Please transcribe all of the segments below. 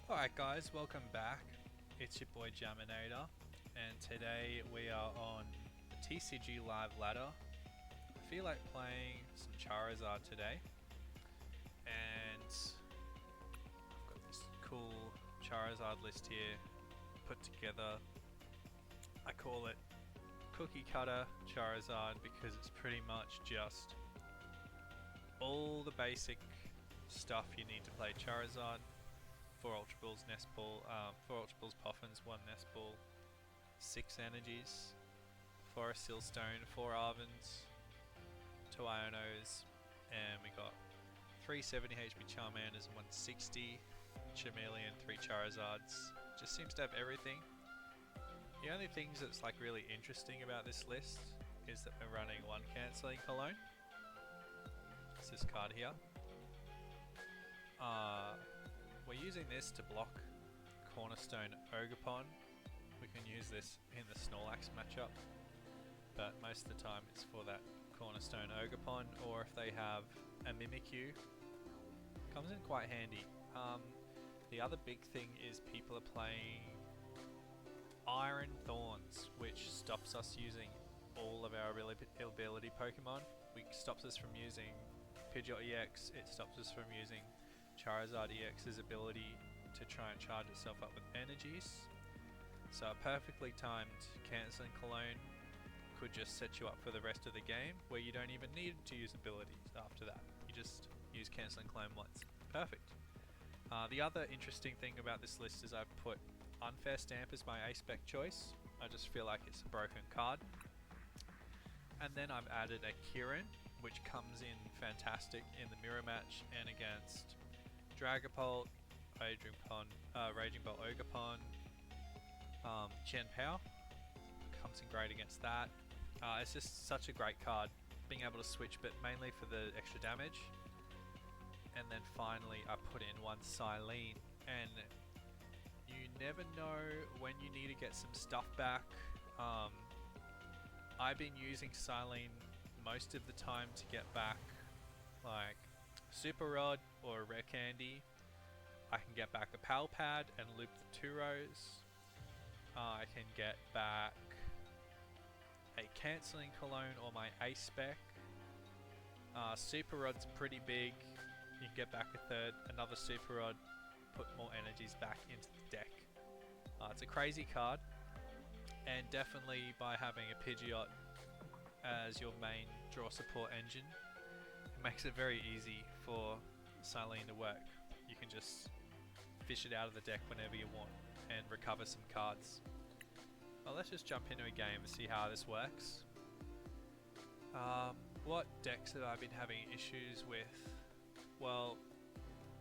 Alright guys, welcome back. It's your boy Jaminator, and today we are on the TCG live ladder. I feel like playing some Charizard today, and I've got this cool Charizard list here put together. I call it Cookie Cutter Charizard because it's pretty much just all the basic stuff you need to play Charizard. 4 Ultra Balls, Nest Ball, 4 Ultra Balls, Poffins, 1 Nest Ball, 6 Energies, 4 Silstone, 4 Arvens, 2 Ionos, and we got 3 70 HP Charmanders and 160 Charmeleon, 3 Charizards. Just seems to have everything. The only things that's like really interesting about this list is that we're running 1 Cancelling Cologne. It's this card here. We're using this to block Cornerstone Ogerpon. We can use this in the Snorlax matchup, but most of the time it's for that Cornerstone Ogerpon, or if they have a Mimikyu, comes in quite handy. The other big thing is people are playing Iron Thorns, which stops us using all of our ability Pokemon. It stops us from using Pidgeot EX, it stops us from using Charizard EX's ability to try and charge itself up with energies. So a perfectly timed Cancelling Cologne could just set you up for the rest of the game, where you don't even need to use abilities after that. You just use Cancelling Cologne once. Perfect. The other interesting thing about this list is I've put Unfair Stamp as my A-Spec choice. I just feel like it's a broken card. And then I've added a Kieran, which comes in fantastic in the mirror match and against Dragapult, Raging Bolt Ogerpon, Chen Pao comes in great against that. It's just such a great card, being able to switch, but mainly for the extra damage. And then finally I put in 1 Cyllene, and you never know when you need to get some stuff back. I've been using Cyllene most of the time to get back like Super Rod or a Rare Candy. I can get back a Pal Pad and loop the Turos. I can get back a Cancelling Cologne or my A-Spec. Super Rod's pretty big. You can get back a third, another Super Rod, put more energies back into the deck. It's a crazy card, and definitely by having a Pidgeot as your main draw support engine, it makes it very easy for Cyllene to work. You can just fish it out of the deck whenever you want and recover some cards. Well, let's just jump into a game and see how this works. What decks have I been having issues with? Well,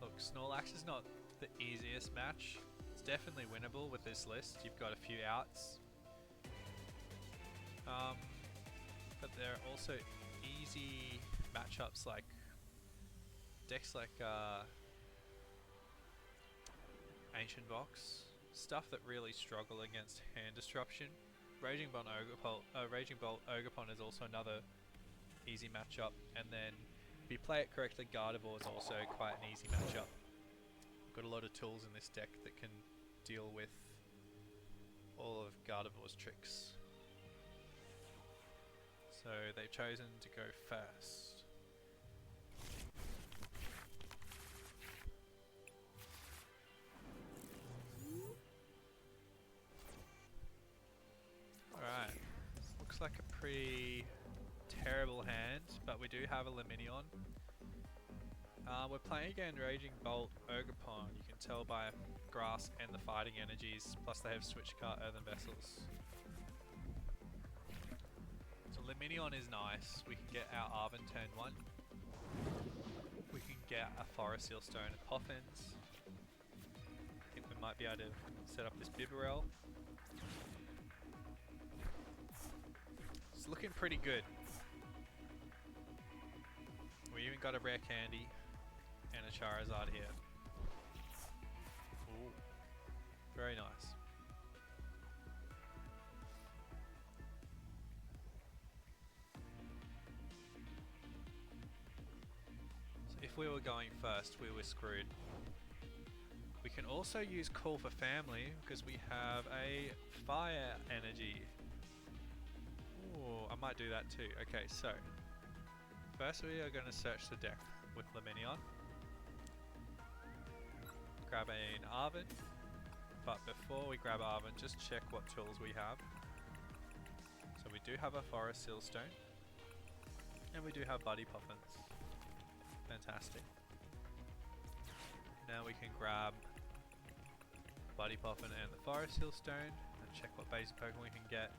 look, Snorlax is not the easiest match. It's definitely winnable with this list. You've got a few outs. But there are also easy matchups like decks like Ancient Box, stuff that really struggle against hand disruption. Raging Bolt Ogerpon is also another easy matchup, and then if you play it correctly, Gardevoir is also quite an easy matchup. Got a lot of tools in this deck that can deal with all of Gardevoir's tricks. So they've chosen to go first. Alright, looks like a pretty terrible hand, but we do have a Lumineon. We're playing again Raging Bolt Ogerpon. You can tell by grass and the fighting energies, plus they have Switch Cart Earthen Vessels. So Lumineon is nice. We can get our Arven turn 1. We can get a Forest Silstone and Poffins. I think we might be able to set up this Bibarel. It's looking pretty good. We even got a Rare Candy and a Charizard here. Ooh, very nice. So if we were going first, we were screwed. We can also use Call for Family because we have a Fire Energy. Ooh, I might do that too. Okay, so first we are going to search the deck with Lumineon. Grab an Arven, but before we grab Arven, just check what tools we have. So we do have a Forest Sealstone, and we do have Buddy Poffins. Fantastic. Now we can grab Buddy Poffin and the Forest Sealstone and check what basic Pokemon we can get.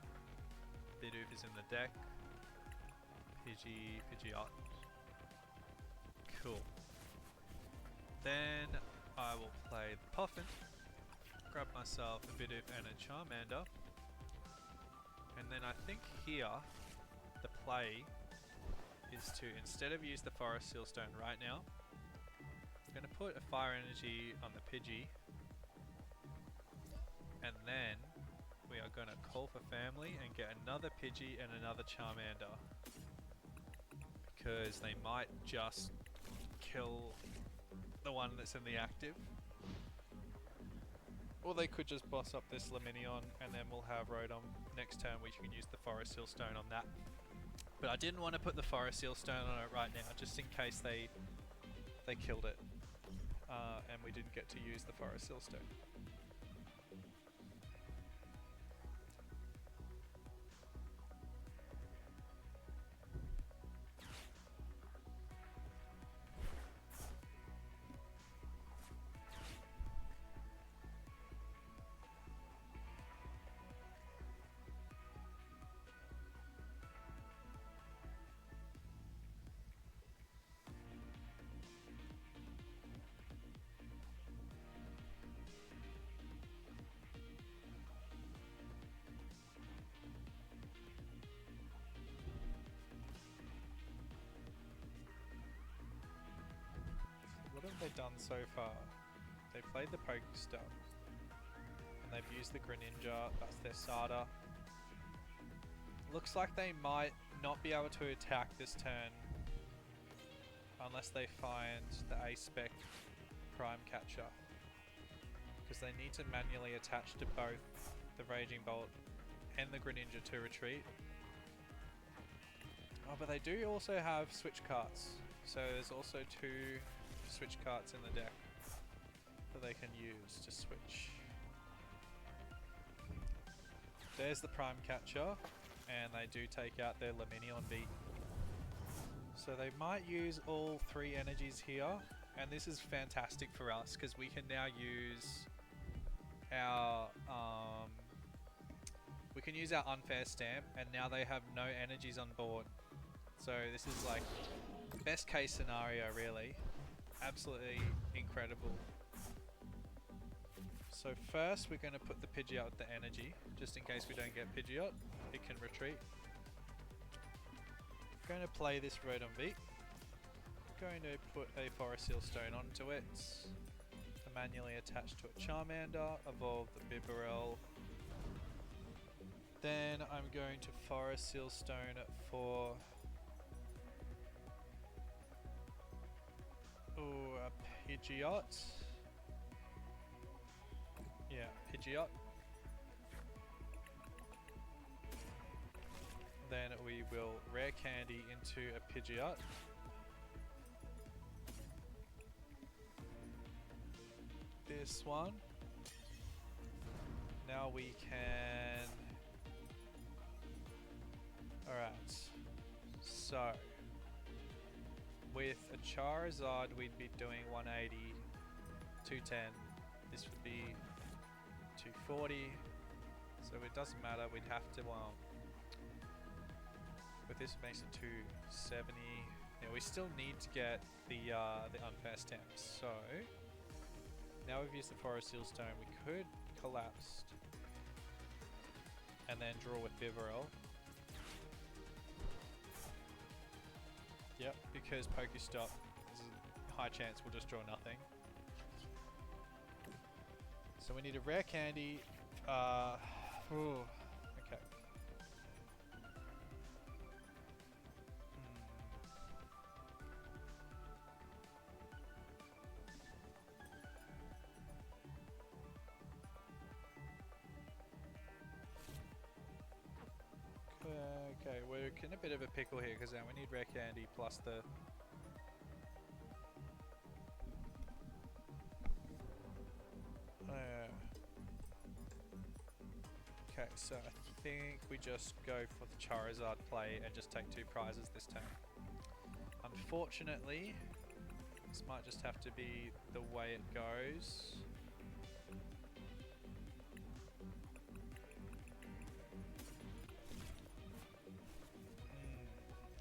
Bidoof is in the deck. Pidgeot. Cool. Then I will play the Poffin, grab myself a Bidoof and a Charmander, and then I think here the play is to, instead of use the Forest Sealstone right now, I'm going to put a Fire Energy on the Pidgey, and then we are going to Call for Family and get another Pidgey and another Charmander, because they might just kill the one that's in the active. Or they could just boss up this Lumineon and then we'll have Rotom next turn, which you can use the Forest Sealstone on that. But I didn't want to put the Forest Sealstone on it right now, just in case they killed it. And we didn't get to use the Forest Sealstone. What have they done so far? They played the Pokestop, and they've used the Greninja, that's their starter. Looks like they might not be able to attack this turn unless they find the A-Spec Prime Catcher, because they need to manually attach to both the Raging Bolt and the Greninja to retreat. Oh, but they do also have switch carts, so there's also 2 switch carts in the deck that they can use to switch. There's the Prime Catcher, and they do take out their Lumineon V. So they might use all 3 energies here, and this is fantastic for us because we can now use our Unfair Stamp, and now they have no energies on board. So this is like best case scenario, really. Absolutely incredible. So first we're going to put the Pidgeot with the energy, just in case we don't get Pidgeot, it can retreat. Going to play this Rotom V. Going to put a Forest Sealstone onto it. Manually attach to a Charmander, evolve the Bibarel. Then I'm going to Forest Sealstone for a Pidgeot. Yeah, Pidgeot. Then we will Rare Candy into a Pidgeot. This one. Now we can... Alright. So... with a Charizard we'd be doing 180, 210. This would be 240. So it doesn't matter, we'd have to... with this it makes it 270. Yeah, we still need to get the Unfair Stamps. So... now we've used the Forest Sealstone, we could Collapsed and then draw with Bibarel. Yep, because Pokestop, there's a high chance we'll just draw nothing. So we need a Rare Candy. Okay. in a bit of a pickle here because now we need Rare Candy plus the... Okay, so I think we just go for the Charizard play and just take 2 prizes this time. Unfortunately, this might just have to be the way it goes.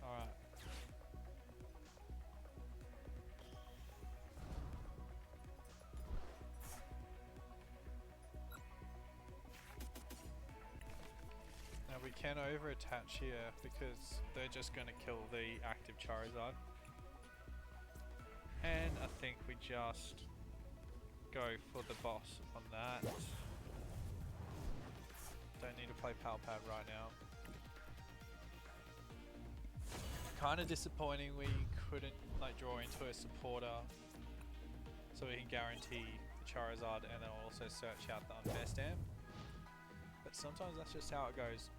Alright. Now we can over attach here because they're just going to kill the active Charizard. And I think we just go for the boss on that. Don't need to play Pal Pad right now. Kind of disappointing we couldn't like draw into a supporter so we can guarantee the Charizard and then also search out the Unfair Stamp. But sometimes that's just how it goes.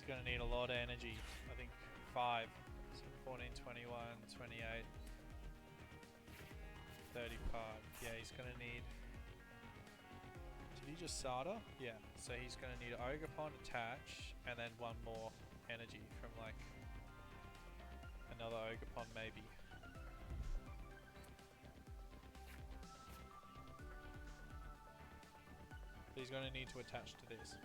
Going to need a lot of energy. I think 5, so 14, 21, 28, 35. Yeah, he's going to need... Did he just Sada? Yeah, so he's going to need Ogerpon attach and then 1 more energy from like another Ogerpon maybe. So he's going to need to attach to this.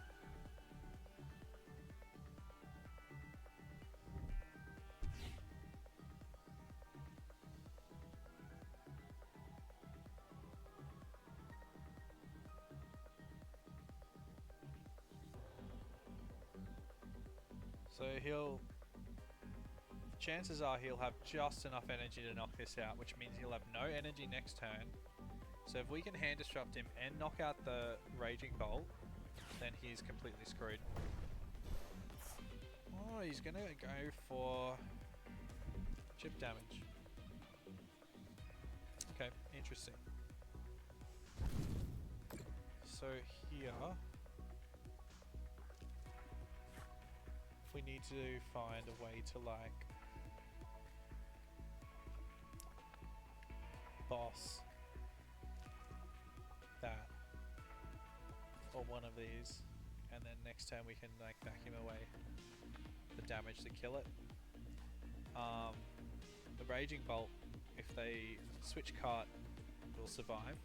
So chances are he'll have just enough energy to knock this out, which means he'll have no energy next turn. So if we can hand disrupt him and knock out the Raging Bolt, then he's completely screwed. Oh, he's gonna go for chip damage. Okay, interesting. So here... we need to find a way to like boss that or one of these, and then next turn we can like vacuum away the damage to kill it. The Raging Bolt, if they switch cart, will survive,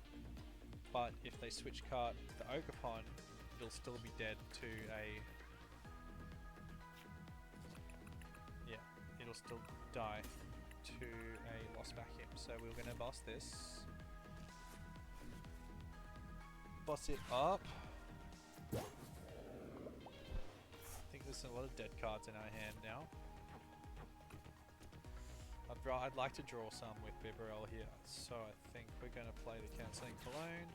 but if they switch cart the Ogerpon, it'll still be dead to a... it'll still die to a Lost Vacuum. So we're going to boss this. Boss it up. I think there's a lot of dead cards in our hand now. I'd like to draw some with Bibarel here. So I think we're going to play the Cancelling Cologne.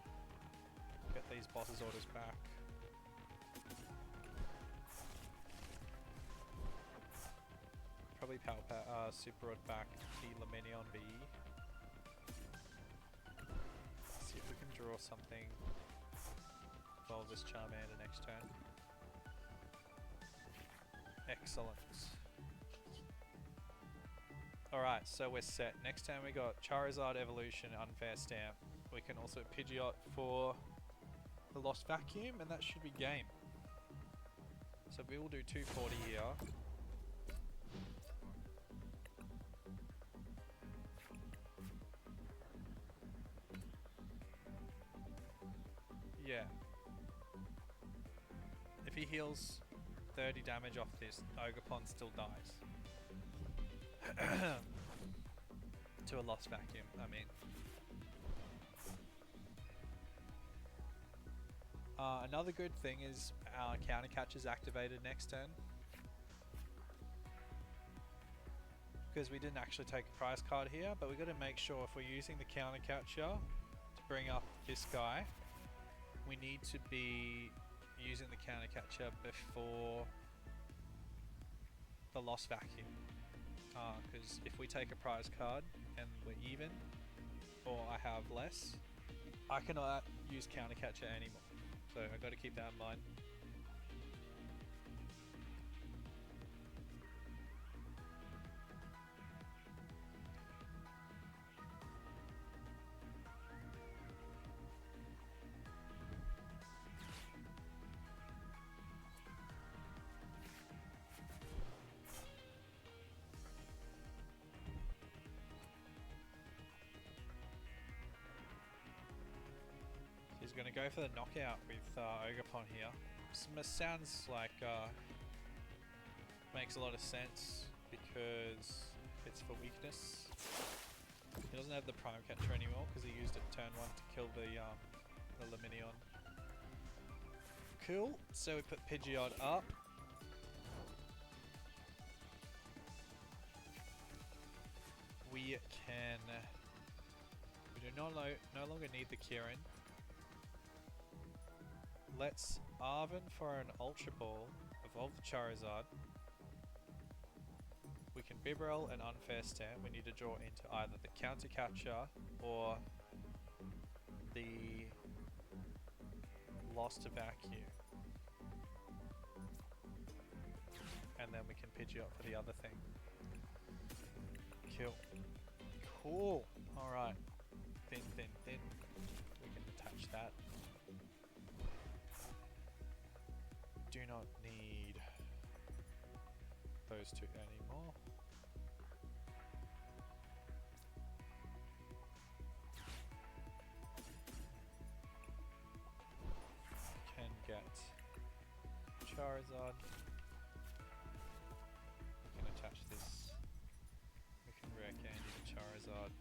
Get these bosses orders back. Probably Super Rod back the Lumineon V. See if we can draw something. Involve this Charmander next turn. Excellent. Alright, so we're set. Next turn we got Charizard Evolution, Unfair Stamp. We can also Pidgeot for the Lost Vacuum, and that should be game. So we will do 240 here. Yeah. If he heals 30 damage off this, Ogerpon still dies. To a Lost Vacuum, I mean. Another good thing is our counter catch is activated next turn. Because we didn't actually take a prize card here, but we've got to make sure if we're using the counter catcher to bring up this guy, we need to be using the counter catcher before the Lost Vacuum. because if we take a prize card and we're even, or I have less, I cannot use counter catcher anymore. So I've got to keep that in mind. He's going to go for the knockout with Ogerpon here. Sounds like makes a lot of sense because it's for weakness. He doesn't have the Prime Catcher anymore because he used it turn 1 to kill the Lumineon. Cool, so we put Pidgeot up. We do no longer need the Kieran. Let's Arven for an Ultra Ball, evolve the Charizard. We can Bibarel and Unfair Stamp. We need to draw into either the Counter Catcher or the Lost Vacuum. And then we can Pidgeot for the other thing. Kill. Cool. Alright. Thin. We can attach that. Do not need those two anymore. Can get Charizard. We can attach this. We can Rare Candy the Charizard.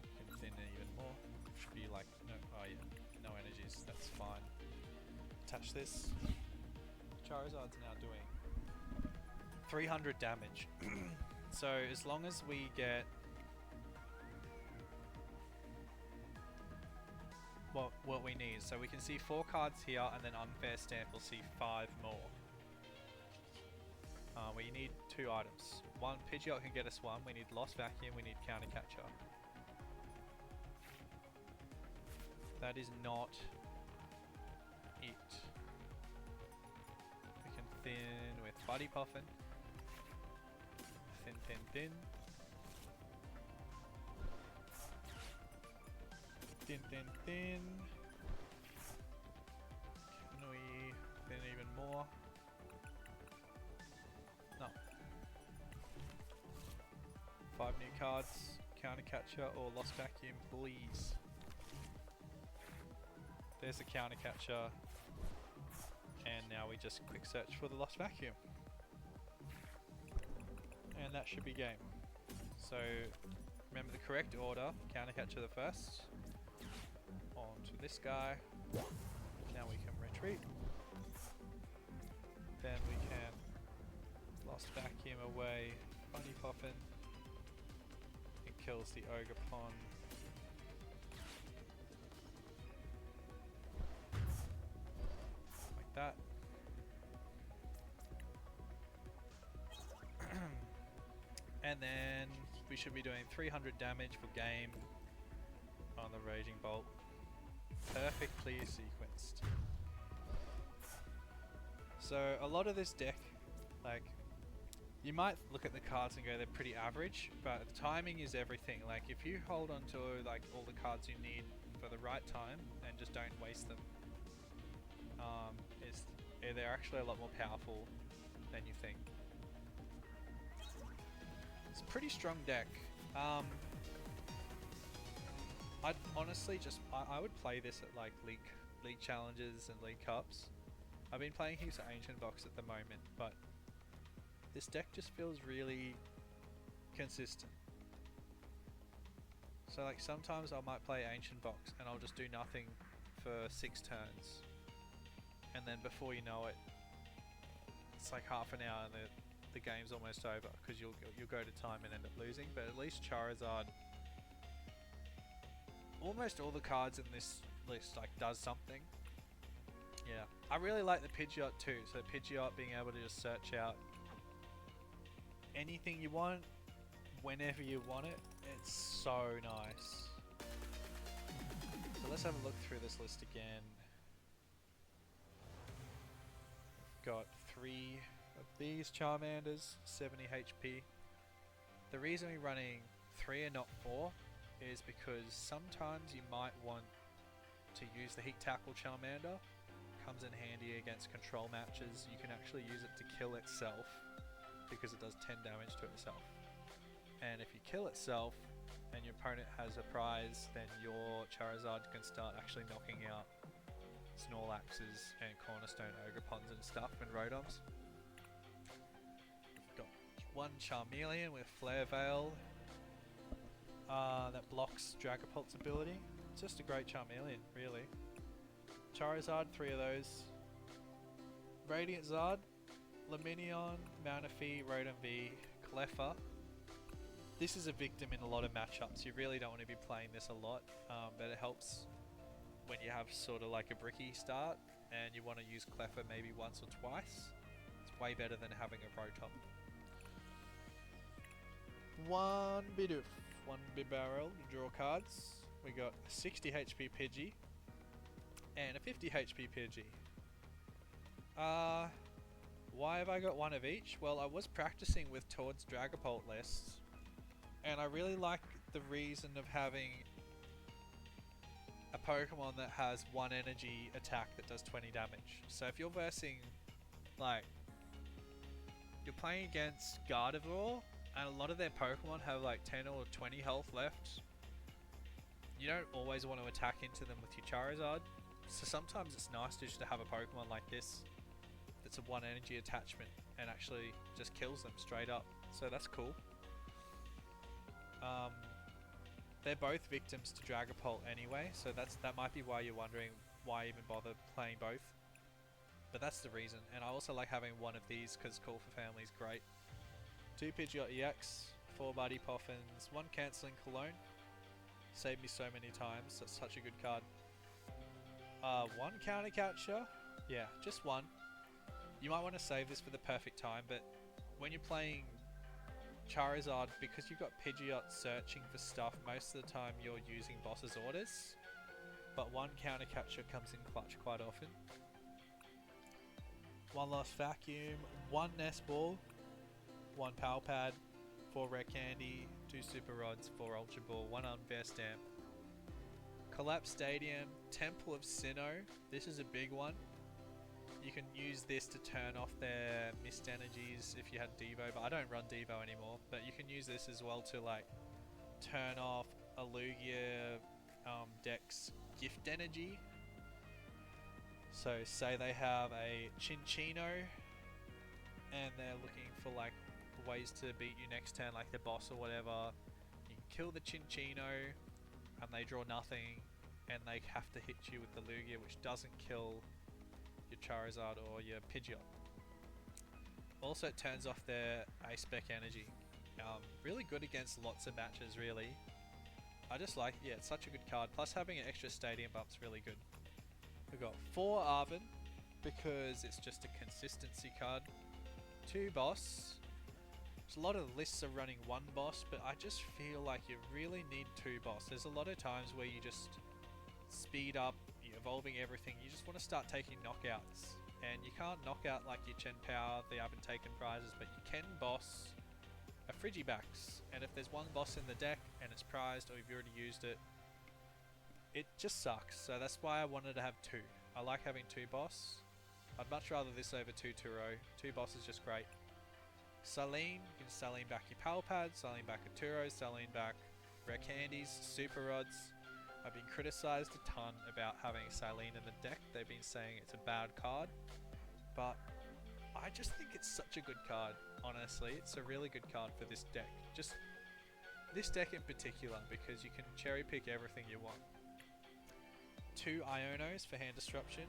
We can thin it even more. Should be like no energies, that's fine. Attach this. Charizard's now doing 300 damage. So as long as we get what we need, so we can see 4 cards here, and then Unfair Stamp will see 5 more. We need 2 items. One Pidgeot can get us 1. We need Lost Vacuum. We need Counter Catcher. That is not it. We can thin with Buddy Poffin. Thin. Thin. Can we thin even more? No. 5 new cards. Counter Catcher or Lost Vacuum, please. There's the Counter Catcher, and now we just quick search for the Lost Vacuum, and that should be game. So remember the correct order: Counter Catcher the first, onto this guy. Now we can retreat. Then we can Lost Vacuum away, Buddy Poffin. It kills the Ogerpon. That. And then we should be doing 300 damage for game on the Raging Bolt. Perfectly sequenced. So a lot of this deck, like, you might look at the cards and go they're pretty average, but the timing is everything. Like if you hold on to like all the cards you need for the right time and just don't waste them, they're actually a lot more powerful than you think. It's a pretty strong deck. I'd honestly I would play this at like league challenges and league cups. I've been playing heaps of Ancient Box at the moment, but this deck just feels really consistent. So like sometimes I might play Ancient Box and I'll just do nothing for 6 turns. And then before you know it, it's like half an hour and the game's almost over because you'll go to time and end up losing. But at least Charizard, almost all the cards in this list like does something. Yeah, I really like the Pidgeot too. So Pidgeot being able to just search out anything you want, whenever you want it, it's so nice. So let's have a look through this list again. Got 3 of these Charmanders, 70 HP. The reason we're running 3 and not 4 is because sometimes you might want to use the Heat Tackle Charmander. Comes in handy against control matches. You can actually use it to kill itself because it does 10 damage to itself. And if you kill itself and your opponent has a prize, then your Charizard can start actually knocking out Snorlaxes and Cornerstone Ogerpons and stuff and Rotoms. We've got one Charmeleon with Flare Veil that blocks Dragapult's ability. It's just a great Charmeleon, really. Charizard, 3 of those. Radiant Zard, Lumineon, Manaphy, Rotom V, Cleffa. This is a victim in a lot of matchups. You really don't want to be playing this a lot, but it helps when you have sort of like a bricky start and you want to use Cleffa maybe once or twice. It's way better than having a Rotom. One Bidoof, one Bibarel to draw cards. We got a 60 HP Pidgey and a 50 HP Pidgey. Why have I got one of each? Well, I was practicing with Toad's Dragapult lists, and I really like the reason of having a Pokemon that has 1 energy attack that does 20 damage. So if you're versing, like, you're playing against Gardevoir, and a lot of their Pokemon have like 10 or 20 health left, you don't always want to attack into them with your Charizard. So sometimes it's nice just to have a Pokemon like this that's a 1 energy attachment and actually just kills them straight up. So that's cool. They're both victims to Dragapult anyway, so that might be why you're wondering why even bother playing both. But that's the reason. And I also like having one of these because Call for Family is great. 2 Pidgeot EX, 4 Buddy Poffins, 1 Cancelling Cologne. Saved me so many times. That's such a good card. 1 Counter Catcher. Yeah, just 1. You might want to save this for the perfect time, but when you're playing Charizard, because you've got Pidgeot searching for stuff, most of the time you're using boss's orders. But 1 Counter Catcher comes in clutch quite often. 1 Lost Vacuum, 1 Nest Ball, 1 Pal Pad, 4 Rare Candy, 2 Super Rods, 4 Ultra Ball, 1 Unfair Stamp. Collapsed Stadium, Temple of Sinnoh. This is a big one. You can use this to turn off their missed energies if you had Devo, but I don't run Devo anymore. But you can use this as well to like turn off a Lugia deck's gift energy. So say they have a Chinchino and they're looking for like ways to beat you next turn, like the boss or whatever. You can kill the Chinchino and they draw nothing, and they have to hit you with the Lugia, which doesn't kill your Charizard or your Pidgeot. Also, it turns off their A-Spec energy. Really good against lots of matches, really. I just like, yeah, it's such a good card. Plus, having an extra stadium bump's really good. We've got 4 Arven, because it's just a consistency card. 2 Boss. A lot of lists are running 1 boss, but I just feel like you really need 2 boss. There's a lot of times where you just speed up, you're evolving everything, you just want to start taking knockouts. And you can't knock out like your Chen Power, they haven't taken prizes, but you can boss a Frigibax. And if there's 1 boss in the deck and it's prized or you've already used it, it just sucks. So that's why I wanted to have 2. I like having 2 boss. I'd much rather this over 2 Turo. 2 boss is just great. Cyllene, you can Cyllene back your Pal Pad, Cyllene back a Turo, Cyllene back Rare Candies, Super Rods. I've been criticised a ton about having Cyllene in the deck. They've been saying it's a bad card, but I just think it's such a good card, honestly. It's a really good card for this deck. Just this deck in particular, because you can cherry pick everything you want. 2 Ionos for hand disruption.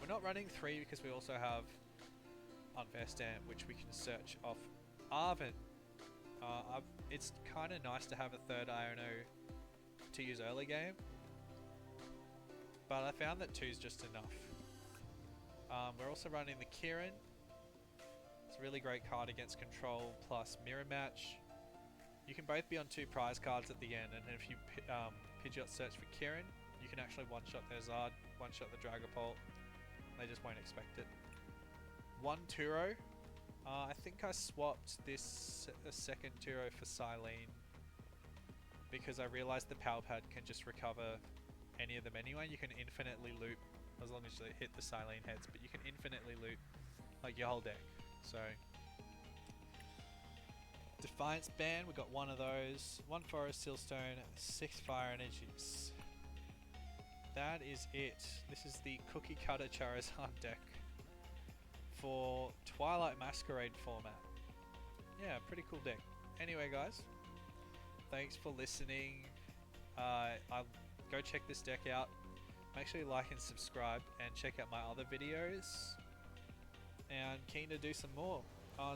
We're not running 3 because we also have Unfair Stamp, which we can search off Arven. It's kind of nice to have a 3rd Iono to use early game, but I found that 2 is just enough. We're also running the Kieran. It's a really great card against control plus mirror match. You can both be on 2 prize cards at the end, and if you Pidgeot search for Kieran, you can actually one-shot their Zard, one-shot the Dragapult. They just won't expect it. 1 Turo. I think I swapped this second Turo for Cyllene because I realized the Pal Pad can just recover any of them anyway. You can infinitely loop as long as you hit the Cyllene heads, but you can infinitely loop like your whole deck. So Defiance Band, we got 1 of those, 1 Forest Sealstone, 6 Fire Energies. That is it. This is the cookie cutter Charizard deck for Twilight Masquerade format. Yeah, pretty cool deck. Anyway guys, thanks for listening. I'll go check this deck out. Make sure you like and subscribe and check out my other videos. And keen to do some more.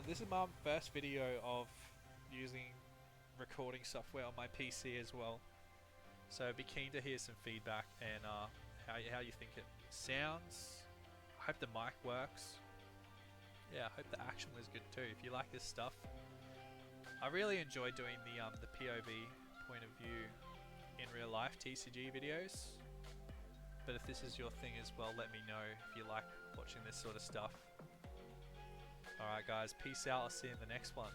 This is my first video of using recording software on my PC as well. So be keen to hear some feedback and how you think it sounds. I hope the mic works. Yeah, I hope the action was good too. If you like this stuff, I really enjoy doing the POV point of view in real life TCG videos. But if this is your thing as well, let me know if you like watching this sort of stuff. Alright guys, peace out. I'll see you in the next one.